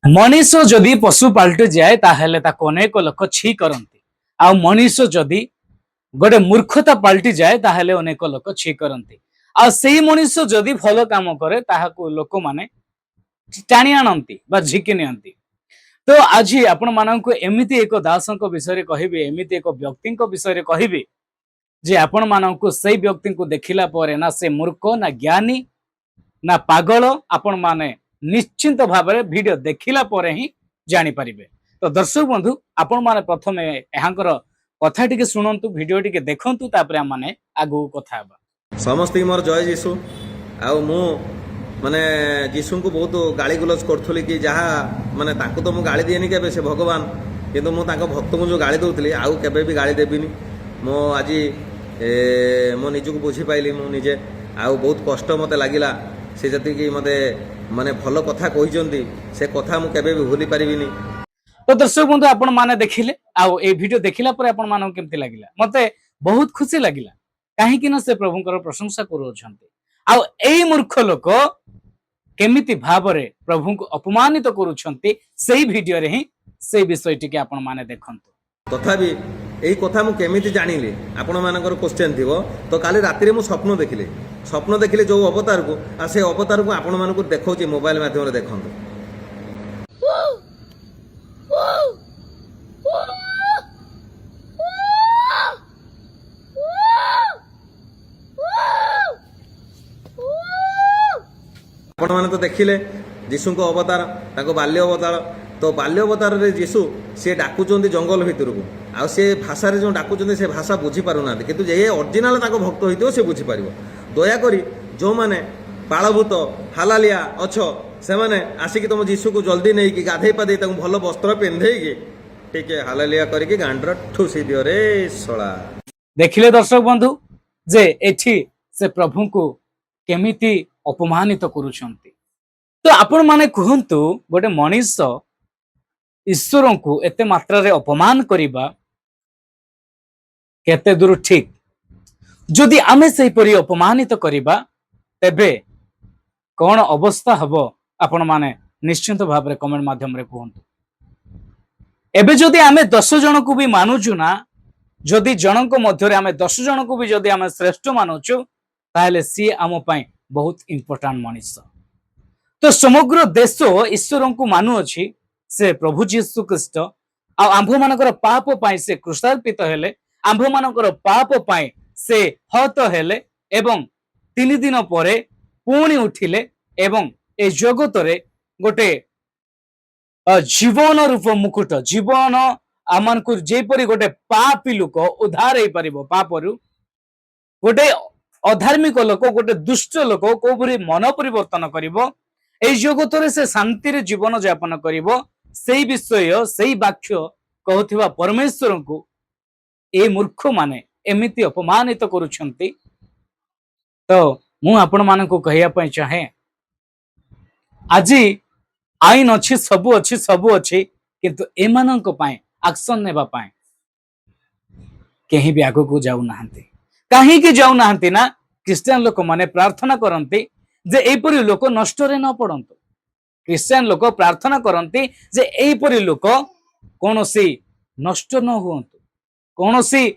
मनीष जदि पशु पाल्टी जाए ताहेले ताको अनेक लोक छी करती आ मनीष जदि गोटे मूर्खता पाल्टी जाए ताहेले अनेक लोक छी करती आ सेई मनीष जदि भल काम करे ताहाको लोक माने टाणी आनती बा झिकी नियंती। तो आज आपण मानक एमिति एक दासंक विषय कहबी एमिति एक व्यक्ति विषय कहबी जे आपण मानक से व्यक्ति को देखिला परे ना से मूर्ख ना ज्ञानी ना पागल आपण माने निश्चिंत भाव में वीडियो देखिला परे ही जानी परिबे। तो दर्शक बंधु आपण माने प्रथमे एहांकर कथा टिके सुनंतु वीडियो टिके देखंतु तापरे हम माने आगु कथा हेबा। समस्त मोर जय जीशु आउ मु माने जीशु को बहुत गाली गुलज करथुली कि जहा माने ताको तो मु गाली दिएनी केबे से भगवान किंतु मु ताको भक्त को जो गाली दउतली आउ केबे भी गाली देबिनी। मो आज मो निज को बुझी पाइली मु निजे आउ बहुत कष्ट मते लागिला से जति कि मते माने भल कथा कहिजंती से कथा मु केबे भी भूली परिबिनी। तो दर्शक बंधु आपण माने देखिले आउ ए वीडियो देखिला पर आपण मानक केमति लागिला मते बहुत खुशी लागिला काहे कि न से प्रभुंकर प्रशंसा करू छथि आउ एई मूर्ख लोक केमिति भाबरे प्रभु को अपमानित करू छथि सेही वीडियो रे ही से विषय टिके आपण माने देखंतु। तथापि यही कथा मु केमिति जानिली आपण मानकर क्वेश्चन थिबो तो काली राति मु स्वप्न देखिले जो अवतार को आ से अवतार को आपण मानक देखौची मोबाइल माध्यम रे देखंतु। आपण माने तो देखिले जीशु को अवतार ताको बाल्य अवतार तो बाल्य अवतार रे जीशु से डाकुचंती जंगल भितर को आ से भाषा रे जो डाकुचंती से भाषा बुझी पारु ना किंतु जे ओरिजिनल ताको भक्त होइतो से बुझी पारिबो। दया करी जो माने पाळभूत हालालिया अछ से माने आसी कि तुम जीशु को जल्दी नहीं कि गाधे पादे ताको भलो वस्त्र पिंधे कि ठीक हालालिया करी कि गांडर ठुसी दियो रे सळा। देखिले दर्शक बंधु जे एठी से प्रभु को केमिति अपमानित करूछंती। तो आपण माने कहंतु गोटे मनीष ईश्वर को एते मात्रा रे अपमान करिबा केते दूर ठीक। जदि आमे सेही परि अपमानित करिबा तेबे कोन अवस्था हबो आपण माने निश्चित भाव रे कमेंट माध्यम रे कहंतु। एबे जदि आमे 10 जन को भी मानुचु ना जदि जनक मध्य रे आमे 10 जन को भी जदि आमे श्रेष्ठ मानुचु ताहले सी आम पई बहुत इंपोर्टेंट मनीष। तो समग्र देश ईश्वर को मानु अछि से प्रभु जीशु ख्रीस्ट आंभ मानकर पाप पाई से क्रूसार्पित हेले आंभ मानकर पाप पाई से हत हेले एवं 3 दिन परे पुणी उठिले एवं ए जगत रे गोटे जीवन रूप मुकुट जीवन आमान को जेपरी गोटे पापी लोक उद्धार हो पारिबो पापरु गोटे अधार्मिक लोक गोटे दुष्ट लोक कोपरी मन परिवर्तन करिवो ए जगत रे से शांति रे जीवन यापन करिवो सेही विषय सेही वाक्य कहउथिबा परमेश्वर को ए मूर्ख माने एमिति अपमानित करूछंती। तो मु आपण मानको कहिया पय चाहे आज आईन अछि सब अछि किंतु एमानंक पय एक्शन नेबा पय केही भी आगो को जाउ नाहंती काहे कि जाउ नाहंती ना क्रिश्चियन लोक माने प्रार्थना करंती जे एपरि लोक नष्ट रे न पड़ंतु। क्रिश्चियन लोक प्रार्थना करंती जे एपरि लोक कोनोसी नष्ट न हुअंतु कोनोसी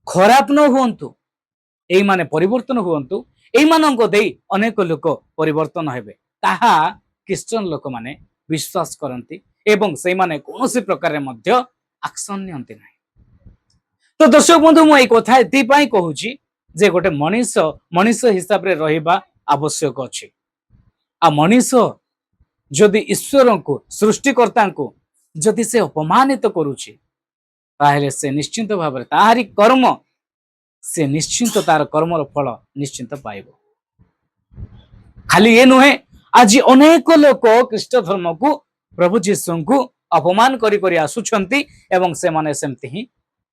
खराब न हुअंतु एई माने परिवर्तन हुअंतु एई मानंको देई अनेक लोक परिवर्तन हेबे ताहा क्रिश्चियन लोक माने विश्वास करंती एवं सेई माने कोनोसी प्रकार रे मध्य एक्शन नियंती नाही। तो दर्शक बंधु मु एई कथा एति पई कहूची जे गोटे मनीष हिसाब रे रहिबा आवश्यक अछि आ मनीष जदि ईश्वर को सृष्टिकर्ता को जदि से अपमानित करूची ताहेले से निश्चिंत भाव रे ताहारी कर्म से निश्चिंत तार कर्मर फल निश्चिंत पाइबो। खाली ये नुहे आज अनेक लोक ख्रीष्ट धर्म को प्रभु जीशु को अपमान करी करी आसुछंती एवं से माने सेमति ही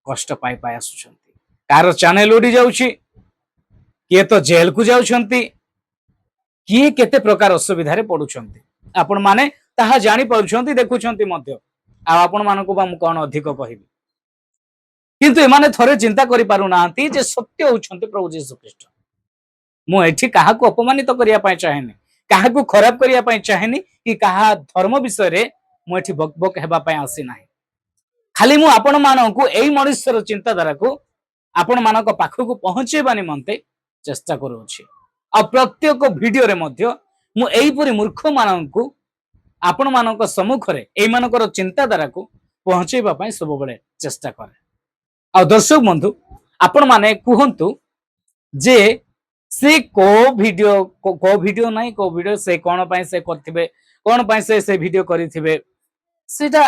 कष्ट पाई पाई आसुछंती कार चैनल उड़ी जाउची किए तो जेल को जाउछंती किए केते प्रकार असुविधा रे पडुछंती आपण माने ताहा जानि पाउछंती देखुछंती मध्य आ आपण मानको बा मु कोन अधिक कहिबी किंतु एमाने थरे चिंता करि पारु नांती जे सत्य होउछंती प्रभु जीशु ख्रीष्ट। मु एठी काहा को अपमानित करिया पाई चाहेनी काहा को खराब करिया पाई चाहेनी कि काहा धर्म विषय रे ମୁଁ ଏଠି ବକ୍ ବକ୍ ହେବା ପାଇଁ ଆସି ନାହିଁ। ଖାଲି ମୁଁ ଆପଣ ମାନଙ୍କୁ ଏଇ ମଣିଷର ଚିନ୍ତାଧାରାକୁ ଆପଣ ମାନଙ୍କ ପାଖକୁ ପହଞ୍ଚେଇବା ନିମନ୍ତେ ଚେଷ୍ଟା କରୁଅଛି। ଆଉ ପ୍ରତ୍ୟେକ ଭିଡିଓରେ ମଧ୍ୟ ମୁଁ ଏଇପରି ମୂର୍ଖ ମାନଙ୍କୁ ଆପଣ ମାନଙ୍କ ସମ୍ମୁଖରେ ଏଇମାନଙ୍କର ଚିନ୍ତାଧାରାକୁ ପହଞ୍ଚେଇବା ପାଇଁ ସବୁବେଳେ ଚେଷ୍ଟା କରେ। ଆଉ ଦର୍ଶକ ବନ୍ଧୁ ଆପଣ ମାନେ କୁହନ୍ତୁ ଯେ ସେ କୋ ଭିଡିଓ ନାହିଁ କୋ ଭିଡିଓ ସେ କଣ ପାଇଁ ସେ କରିଥିବେ, କଣ ପାଇଁ ସେ ଭିଡିଓ କରିଥିବେ, ସେଟା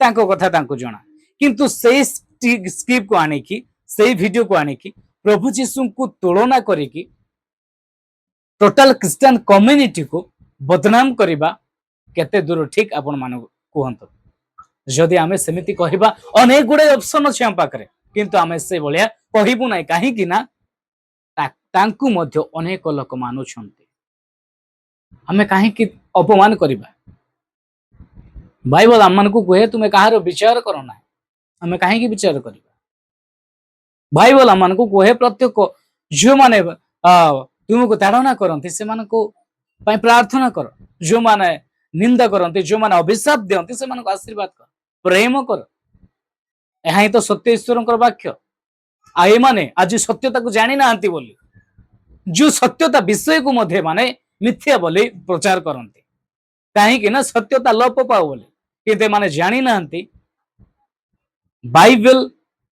ତାଙ୍କ କଥା ତାଙ୍କୁ ଜଣା। କିନ୍ତୁ ସେଇ ସ୍କ୍ରିପ୍ଟକୁ ଆଣିକି ସେଇ ଭିଡିଓକୁ ଆଣିକି ପ୍ରଭୁ ଯୀଶୁଙ୍କୁ ତୁଳନା କରିକି ଟୋଟାଲ ଖ୍ରୀଷ୍ଟିଆନ କମ୍ୟୁନିଟିକୁ ବଦନାମ କରିବା କେତେ ଦୂର ଠିକ ଆପଣ ମାନଙ୍କୁ କୁହନ୍ତୁ। ଯଦି ଆମେ ସେମିତି କହିବା ଅନେକ ଗୁଡେ ଅପସନ ଅଛି ଆମ ପାଖରେ, କିନ୍ତୁ ଆମେ ସେଇଭଳିଆ କହିବୁ ନାହିଁ। କାହିଁକି ନା ତାଙ୍କୁ ମଧ୍ୟ ଅନେକ ଲୋକ ମାନୁଛନ୍ତି। ଆମେ କାହିଁକି ଅପମାନ କରିବା? ବାଇବଲ ଆମମାନଙ୍କୁ କୁହେ ତୁମେ କାହାର ବିଚାର କର ନାହିଁ। ଆମେ କାହିଁକି ବିଚାର କରିବା? ବାଇବଲ ଆମମାନଙ୍କୁ କୁହେ ପ୍ରତ୍ୟେକ ଝିଅମାନେ ତୁମକୁ ତାଡ଼ନା କରନ୍ତି ସେମାନଙ୍କୁ ପାଇଁ ପ୍ରାର୍ଥନା କର। ଯୋଉମାନେ ନିନ୍ଦା କରନ୍ତି, ଯୋଉମାନେ ଅଭିଶାପ ଦିଅନ୍ତି ସେମାନଙ୍କୁ ଆଶୀର୍ବାଦ କର, ପ୍ରେମ କର। ଏହା ହିଁ ତ ସତ୍ୟ ଈଶ୍ୱରଙ୍କର ବାକ୍ୟ। ଆଉ ଏମାନେ ଆଜି ସତ୍ୟତାକୁ ଜାଣିନାହାନ୍ତି ବୋଲି ଯୋଉ ସତ୍ୟତା ବିଷୟକୁ ମଧ୍ୟ ମାନେ ମିଥ୍ୟା ବୋଲି ପ୍ରଚାର କରନ୍ତି। କାହିଁକି ନା ସତ୍ୟତା ଲୋପ ପାଉ ବୋଲି। କିନ୍ତୁ ଏମାନେ ଜାଣିନାହାନ୍ତି ବାଇବେଲ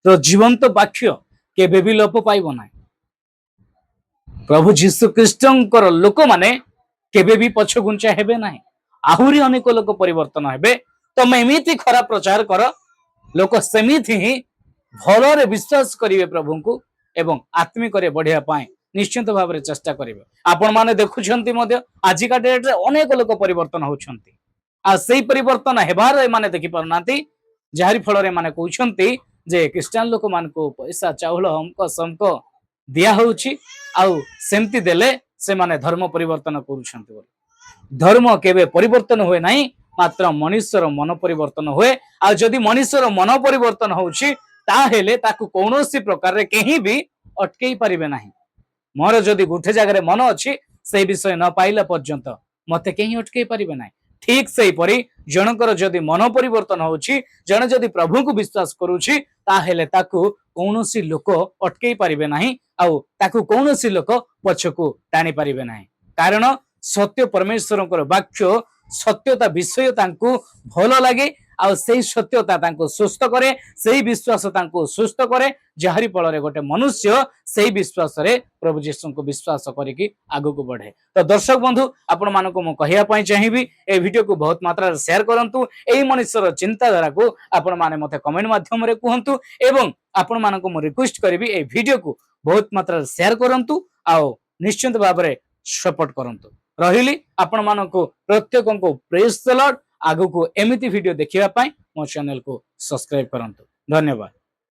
ର ଜୀବନ୍ତ ବାକ୍ୟ କେବେ ବି ଲୋପ ପାଇବ ନାହିଁ। ପ୍ରଭୁ ଯୀଶୁ ଖ୍ରୀଷ୍ଟଙ୍କର ଲୋକମାନେ କେବେ ବି ପଛଘୁଞ୍ଚା ହେବେ ନାହିଁ। ଆହୁରି ଅନେକ ଲୋକ ପରିବର୍ତ୍ତନ ହେବେ। ତମେ ଏମିତି ଖରାପ ପ୍ରଚାର କର, ଲୋକ ସେମିତି ହିଁ ଭଲରେ ବିଶ୍ୱାସ କରିବେ ପ୍ରଭୁଙ୍କୁ ଏବଂ ଆତ୍ମିକରେ ବଢିବା ପାଇଁ ନିଶ୍ଚିନ୍ତ ଭାବରେ ଚେଷ୍ଟା କରିବେ। ଆପଣ ମାନେ ଦେଖୁଛନ୍ତି ମଧ୍ୟ ଆଜିକା ଡେଟରେ ଅନେକ ଲୋକ ପରିବର୍ତ୍ତନ ହଉଛନ୍ତି। ଆଉ ସେଇ ପରିବର୍ତ୍ତନ ହେବାର ଏମାନେ ଦେଖିପାରୁନାହାନ୍ତି, ଯାହାରି ଫଳରେ ଏମାନେ କହୁଛନ୍ତି ଯେ ଖ୍ରୀଷ୍ଟିଆନ ଲୋକମାନଙ୍କୁ ପଇସା ଚାଉଳ ଅଙ୍କ ଶଙ୍କ ଦିଆ ହଉଛି, ଆଉ ସେମିତି ଦେଲେ ସେମାନେ ଧର୍ମ ପରିବର୍ତ୍ତନ କରୁଛନ୍ତି ବୋଲି। ଧର୍ମ କେବେ ପରିବର୍ତ୍ତନ ହୁଏ ନାହିଁ, ମାତ୍ର ମଣିଷର ମନ ପରିବର୍ତ୍ତନ ହୁଏ। ଆଉ ଯଦି ମଣିଷର ମନ ପରିବର୍ତ୍ତନ ହଉଛି ତାହେଲେ ତାକୁ କୌଣସି ପ୍ରକାରରେ କେହି ବି ଅଟକେଇ ପାରିବେ ନାହିଁ। ମୋର ଯଦି ଗୋଟେ ଜାଗାରେ ମନ ଅଛି ସେଇ ବିଷୟ ନ ପାଇଲା ପର୍ଯ୍ୟନ୍ତ ମତେ କେହି ଅଟକେଇ ପାରିବେ ନାହିଁ। ଠିକ ସେଇପରି ଜଣଙ୍କର ଯଦି ମନ ପରିବର୍ତ୍ତନ ହଉଛି, ଜଣେ ଯଦି ପ୍ରଭୁଙ୍କୁ ବିଶ୍ୱାସ କରୁଛି, ତାହେଲେ ତାକୁ କୌଣସି ଲୋକ ଅଟକେଇ ପାରିବେ ନାହିଁ, ଆଉ ତାକୁ କୌଣସି ଲୋକ ପଛକୁ ଟାଣି ପାରିବେ ନାହିଁ। କାରଣ ସତ୍ୟ ପରମେଶ୍ୱରଙ୍କର ବାକ୍ୟ ସତ୍ୟତା ବିଷୟ ତାଙ୍କୁ ଭଲ ଲାଗେ, ଆଉ ସେଇ ସତ୍ୟତା ତାଙ୍କୁ ସୁସ୍ଥ କରେ, ସେଇ ବିଶ୍ୱାସ ତାଙ୍କୁ ସୁସ୍ଥ କରେ, ଯାହାରି ଫଳରେ ଗୋଟେ ମନୁଷ୍ୟ ସେଇ ବିଶ୍ୱାସରେ ପ୍ରଭୁ ଯୀଶୁଙ୍କୁ ବିଶ୍ୱାସ କରିକି ଆଗକୁ ବଢେ। ତ ଦର୍ଶକ ବନ୍ଧୁ ଆପଣ ମାନଙ୍କୁ ମୁଁ କହିବା ପାଇଁ ଚାହିଁବି এই ଭିଡିଓକୁ ବହୁତ ମାତ୍ରାରେ ସେୟାର କରନ୍ତୁ। ଏଇ ମଣିଷର ଚିନ୍ତାଧାରାକୁ ଆପଣ ମାନେ ମତେ କମେଣ୍ଟ ମାଧ୍ୟମରେ କୁହନ୍ତୁ ଏବଂ ଆପଣ ମାନଙ୍କୁ ମୁଁ ରିକ୍ୱେଷ୍ଟ କରିବି এই ଭିଡିଓକୁ ବହୁତ ମାତ୍ରାରେ ସେୟାର କରନ୍ତୁ ଆଉ ନିଶ୍ଚିତ ଭାବରେ ସପୋର୍ଟ କରନ୍ତୁ। ରହିଲି ଆପଣ ମାନଙ୍କୁ ପ୍ରତ୍ୟେକଙ୍କୁ ପ୍ରେଜ ଦ ଲର୍ଡ। ଆଗକୁ ଏମିତି ଭିଡିଓ ଦେଖିବା ପାଇଁ ମୋ ଚ୍ୟାନେଲକୁ ସବସ୍କ୍ରାଇବ କରନ୍ତୁ। ଧନ୍ୟବାଦ।